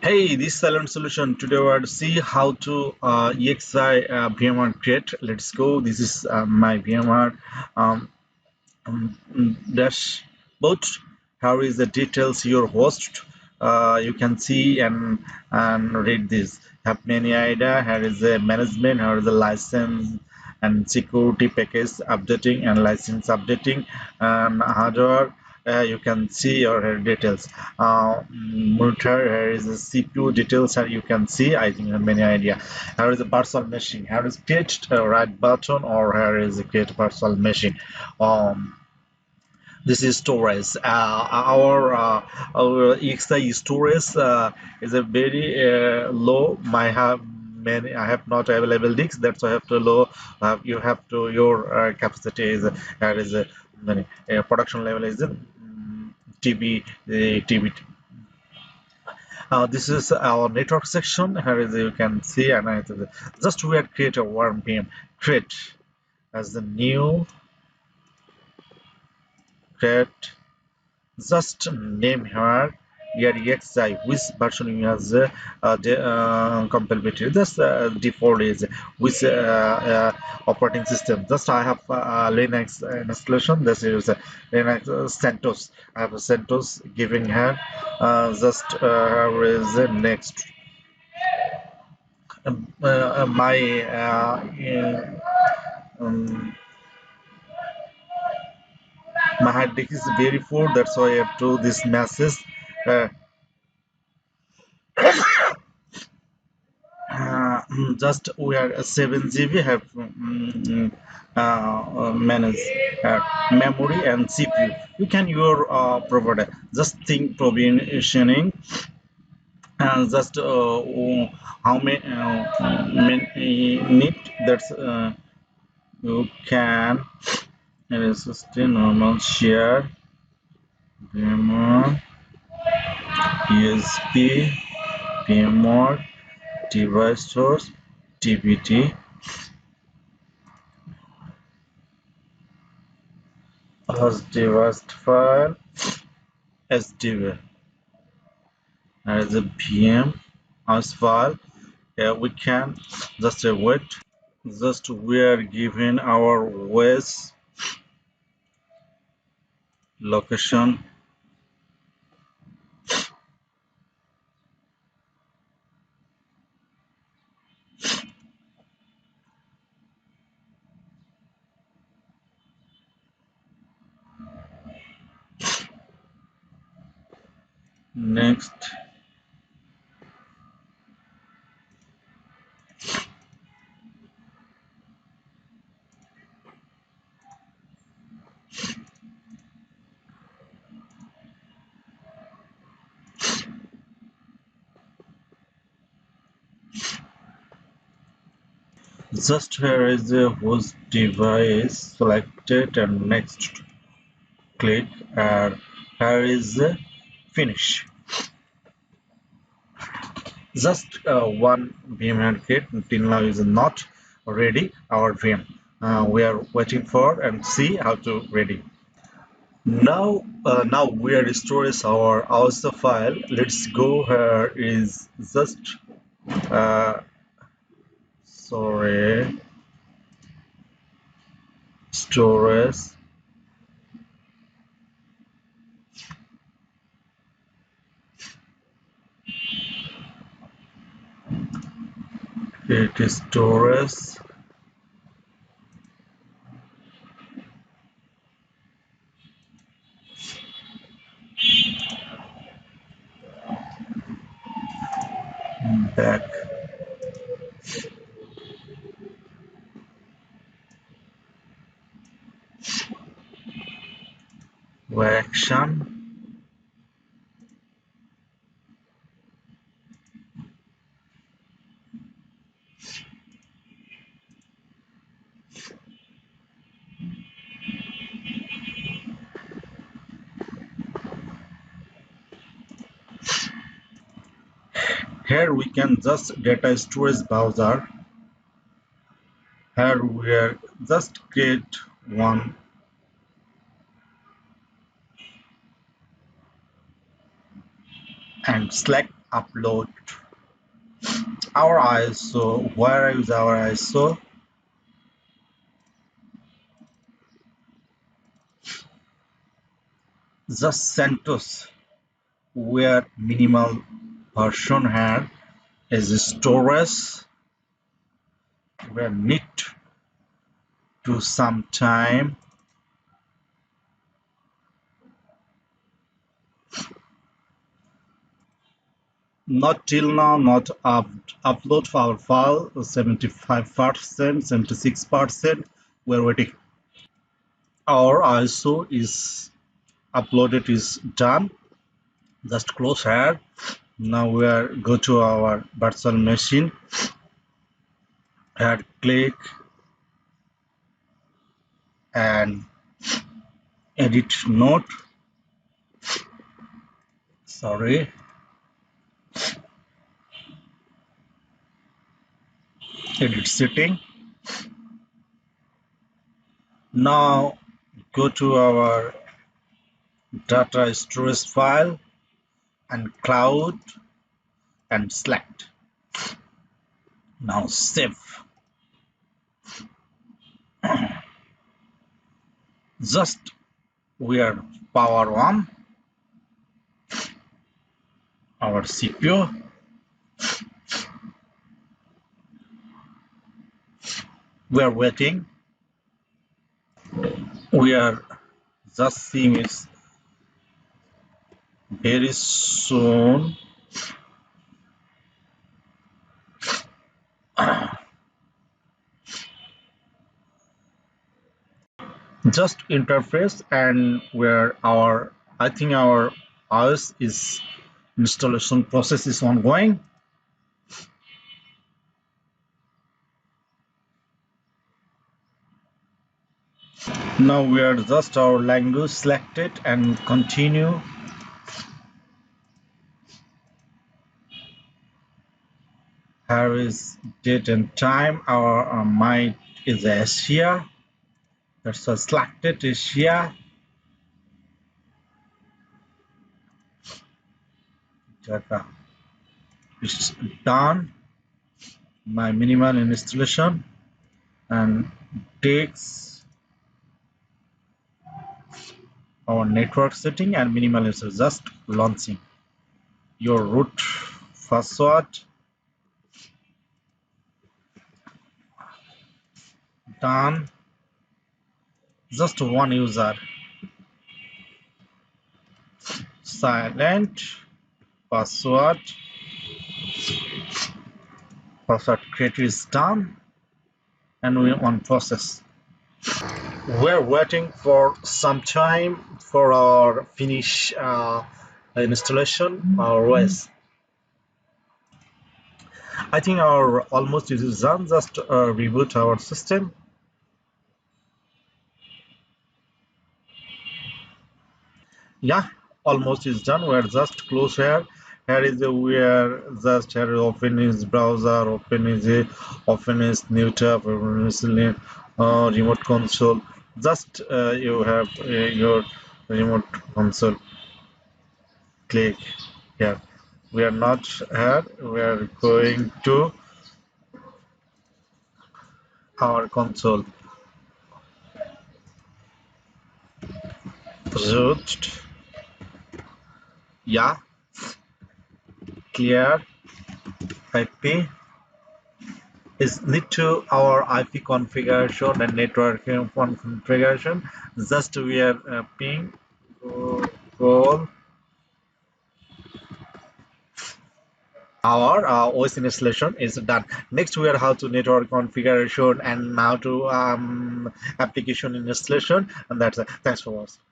Hey, this is Silent Solution. Today we're to see how to EXI VMware create. Let's go. This is my VMware um, dashboard. Here is the details your host. You can see and read this. Have many idea. Here is the management. Here is the license and security package updating and license updating and hardware. You can see your details. Monitor, here is the CPU details, and you can see. I think you have many idea. Here is the virtual machine. Here is create right button, or here is the create virtual machine. This is storage. Our EXI storage is a very low. I have not available disks. That's why I have to low. You have to your capacity is there is a many production level is TB TB. This is our network section. Here is you can see, and just we had create a warm VM create as the new create. Just name here your EXI, which version you has compatibility. Just default is which operating system. Just I have Linux installation. This is Linux CentOS. I have a CentOS giving here. Just here is next. My um, my hard disk is very full. That's why I have to this message. Uh, just we are 7 GB have manage memory and CPU. You can your provider just think provisioning and just how many need that's you can sustain normal share VMware USB VMware device source DVT as device file SDV as a VM as file. We can just wait. Just we are given our OS location. Next, just here is the host device selected and next click and here is the finish. Just one VM kit until now is not ready our VM. We are waiting for and see how to ready. Now we are restoring our audio file. Let's go. Here is just uh, sorry storage. It is storage. Back. Action. Here we can just data storage browser. Here we are just create one and select upload our ISO. Where is our ISO? Just CentOS where minimal version here is storage where need to some time not till now not upload our file 75%, 76%. We're waiting. Our ISO is uploaded is done. Just close here. Now we are go to our virtual machine. Here click and edit note. Sorry. Edit setting. Now go to our data storage file and cloud and select. Now save. Just we are power on our CPU. We are waiting. We are just seeing it very soon. Just interface and where our I think our OS is installation process is ongoing. Now we are just our language selected and continue. Here is date and time. Our my is Asia. That's a selected Asia. Data is done. My minimal installation and takes our network setting and minimal is just launching. Your root password done. Just one user. Silent password create is done and we on process. We're waiting for some time for our finish installation our OS. I think our almost is done. Just reboot our system. Yeah, almost is done. We're just close here. Here is the we are just here open is browser, open is new tab, open is remote console. Just you have your remote console. Click here. We are not here. We are going to our console. Root. Yeah. Clear IP is need to our IP configuration and network configuration. Just we are ping goal our OS installation is done. Next we are how to network configuration and now to application installation and that's it. Thanks for watching.